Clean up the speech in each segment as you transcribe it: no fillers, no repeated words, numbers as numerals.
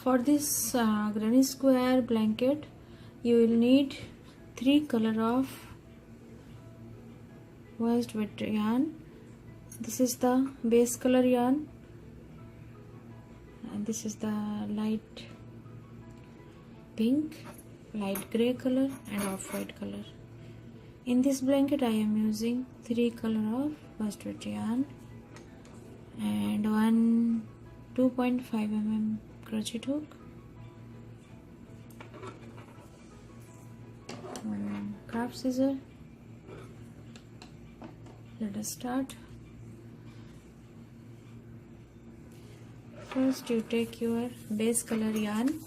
For this granny square blanket, you will need 3 color of worsted weight yarn. This is the base color yarn, and this is the light pink, light gray color, and off-white color. In this blanket I am using 3 color of worsted weight yarn and one 2.5 mm crochet hook, one craft scissor. Let us start. First you take your base color yarn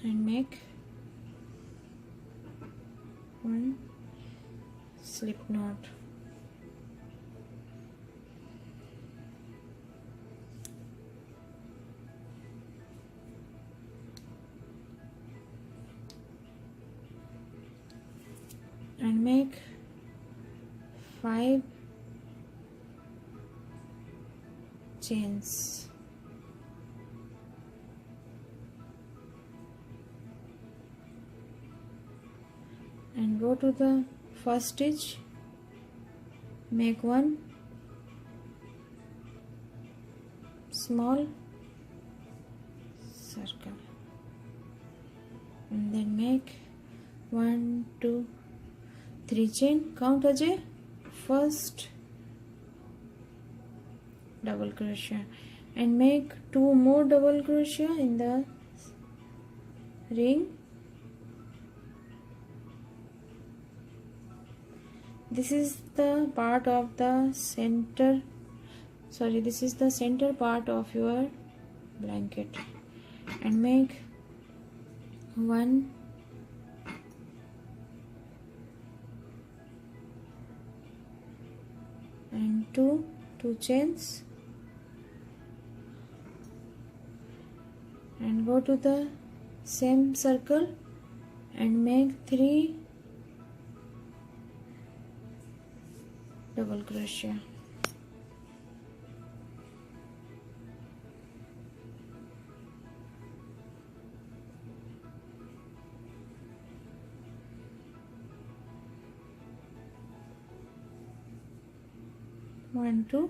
and make one slip knot. And make 5 chains. And go to the first stitch, make one small circle and then make 1 2 3 chain. Count as a first double crochet and make 2 more double crochet in the ring. This is the part of the center, this is the center part of your blanket, and make 1 and 2 chains and go to the same circle and make 3 double crochet. One, two,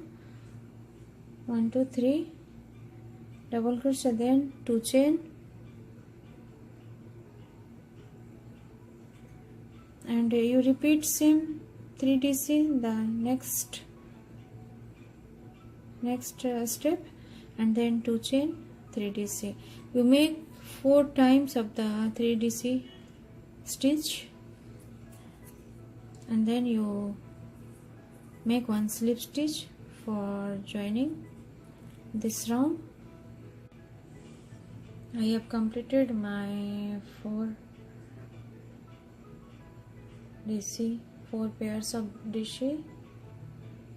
3 double crochet, then 2 chain and you repeat same 3DC the next step and then 2 chain 3DC. You make 4 times of the 3DC stitch and then you make 1 slip stitch for joining this round. I have completed my 4 pairs of DC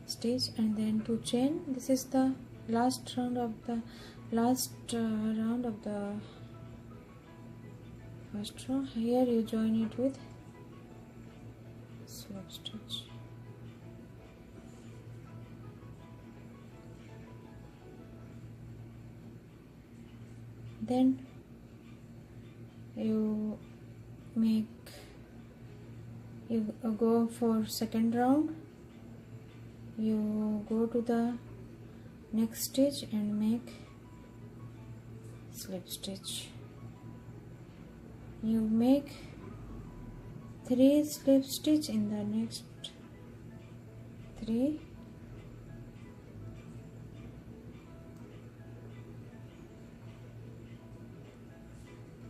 stitch and then 2 chain. This is the last round of the first row. Here you join it with slip stitch. Then you go for second round. You go to the next stitch and make slip stitch. You make 3 slip stitch in the next 3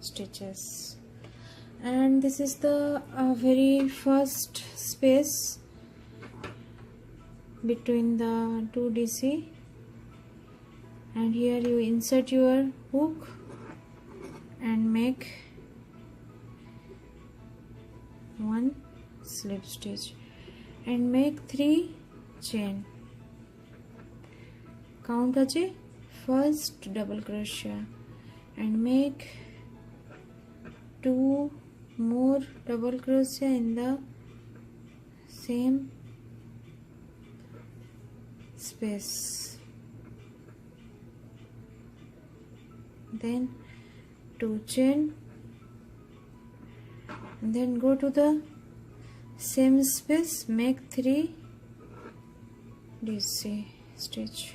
stitches, and this is the very first space between the 2 DC, and here you insert your hook and make 1 slip stitch and make 3 chain. Count as a first double crochet and make 2 more double crochet in the same space, then 2 chain, and then go to the same space, make 3 DC stitch.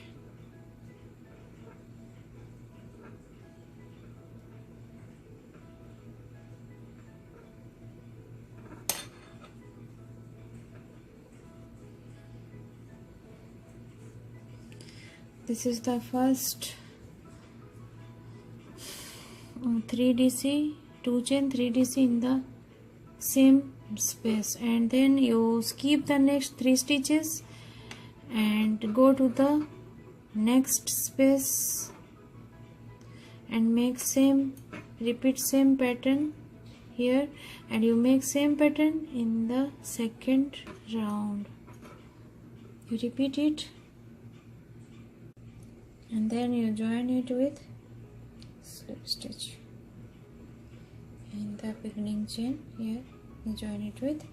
This is the first 3 DC, 2 chain, 3 DC in the same space, and then you skip the next 3 stitches and go to the next space and make same, repeat same pattern here, and you make same pattern in the second round. You repeat it and then you join it with slip stitch in the beginning chain. Here you join it with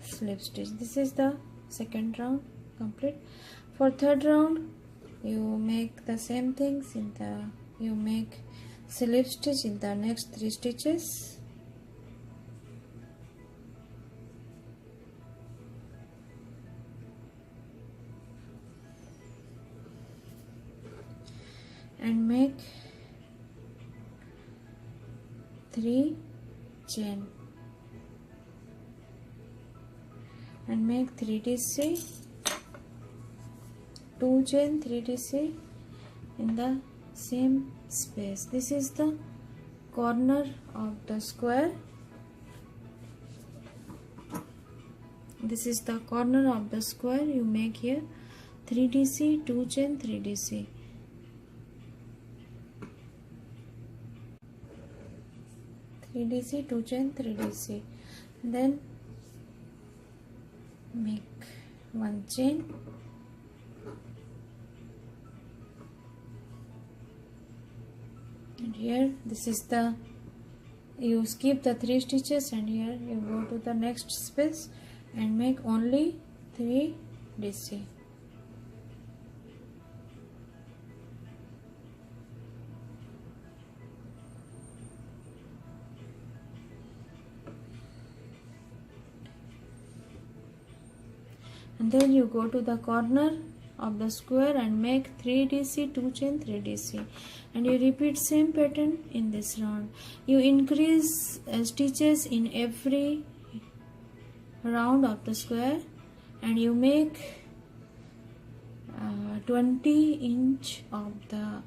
slip stitch. This is the second round complete. For third round you make the same things in the, you make slip stitch in the next 3 stitches, and make 3 chain and make 3 DC, 2 chain, 3 DC in the same space. This is the corner of the square. This is the corner of the square. You make here 3 DC, 2 chain, 3 DC. 3 DC, 2 chain, 3 DC, then make 1 chain, and here this is the, you skip the 3 stitches and here you go to the next space and make only 3 DC. And then you go to the corner of the square and make 3 DC, 2 chain, 3 DC, and you repeat same pattern in this round. You increase stitches in every round of the square and you make 20 inch of the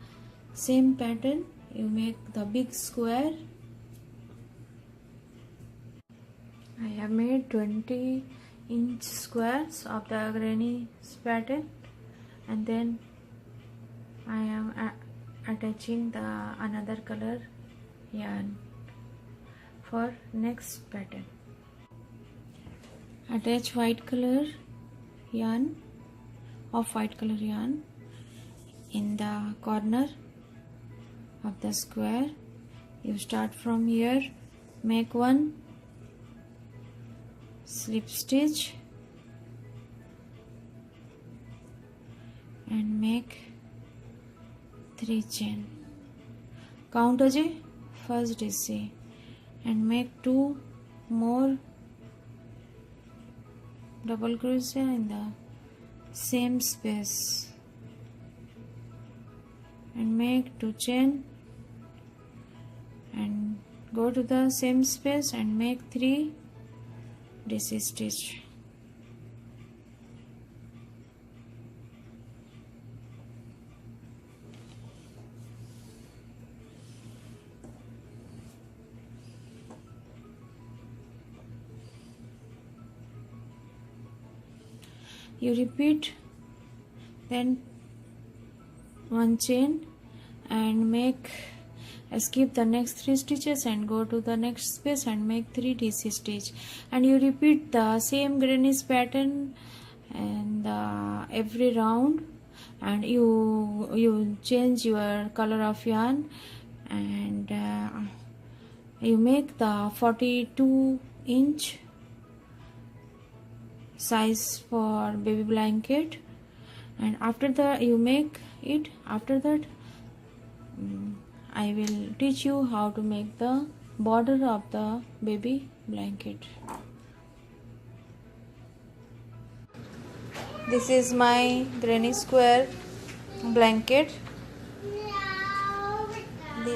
same pattern. You make the big square. I have made 20 inch squares of the granny pattern, and then I am attaching the another color yarn for next pattern. Attach white color yarn, off white color yarn in the corner of the square. You start from here, make 1 slip stitch and make 3 chain, count as a first DC and make 2 more double crochet in the same space and make 2 chain and go to the same space and make 3 DC stitch. You repeat then 1 chain and make, skip the next 3 stitches and go to the next space and make 3 DC stitch, and you repeat the same granny's pattern and every round, and you change your color of yarn and you make the 42 inch size for baby blanket and after that you make it. After that I will teach you how to make the border of the baby blanket. This is my granny square blanket.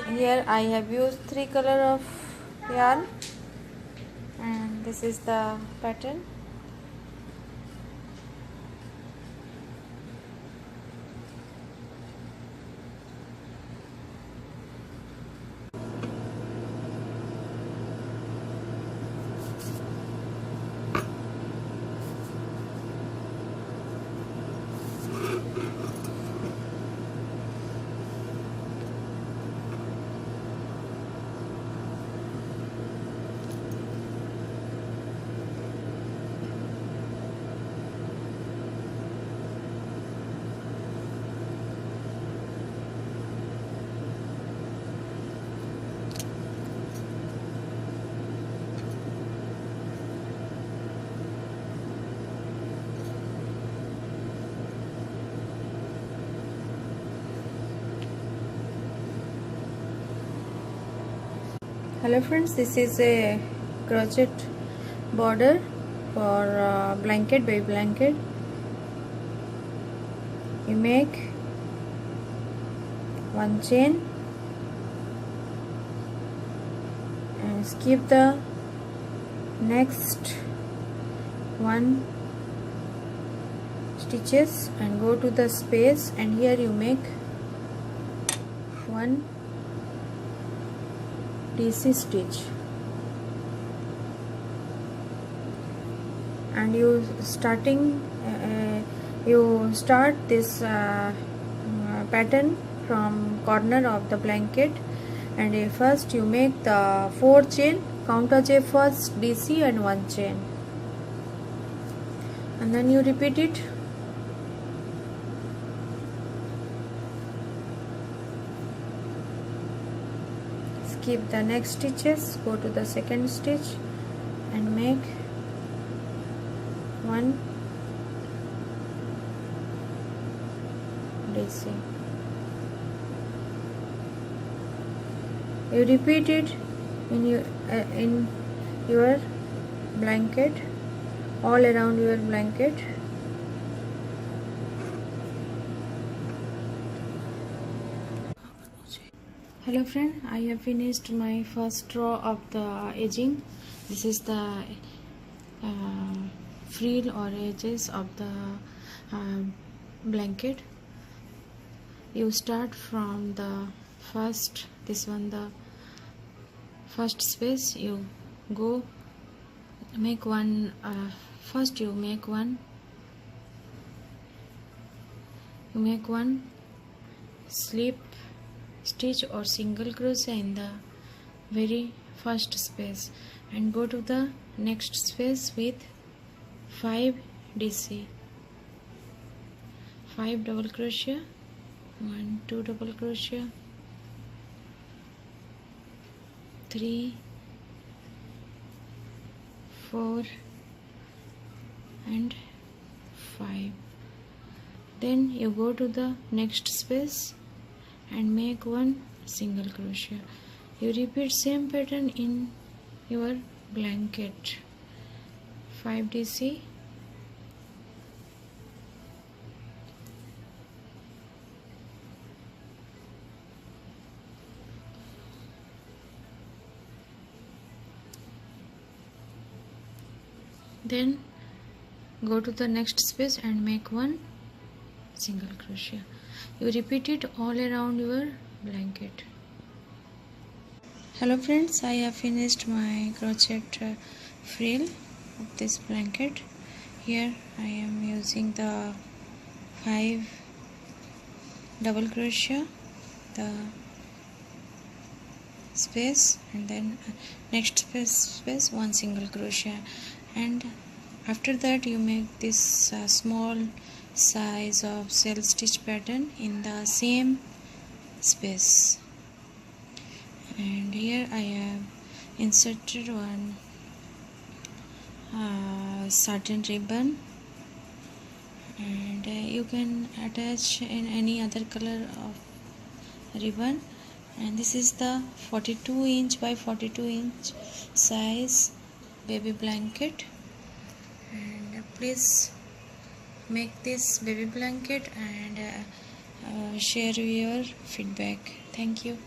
Here I have used 3 color of yarn, and this is the pattern. Hello friends, this is a crochet border for blanket, baby blanket. You make one chain and skip the next one stitches and go to the space, and here you make one DC stitch, and you start this pattern from corner of the blanket, and first you make the 4 chain, counter chain first, DC and 1 chain, and then you repeat it. Skip the next stitches, go to the second stitch and make one DC. You repeat it in your blanket, all around your blanket. Hello friend, I have finished my first row of the edging. This is the frill or edges of the blanket. You start from the first, this one, the first space. You go make one, first you make one slip stitch or single crochet in the very first space, and go to the next space with 5 DC, 5 double crochet, 1 2 double crochet, 3 4 and 5. Then you go to the next space and make one single crochet. You repeat same pattern in your blanket, 5 DC, then go to the next space and make one single crochet. You repeat it all around your blanket. Hello friends, I have finished my crochet frill of this blanket. Here I am using the 5 double crochet, the space, and then next space 1 single crochet, and after that you make this small size of shell stitch pattern in the same space. And here I have inserted one satin ribbon and you can attach in any other color of ribbon. And this is the 42 inch by 42 inch size baby blanket, and please make this baby blanket and share your feedback. Thank you.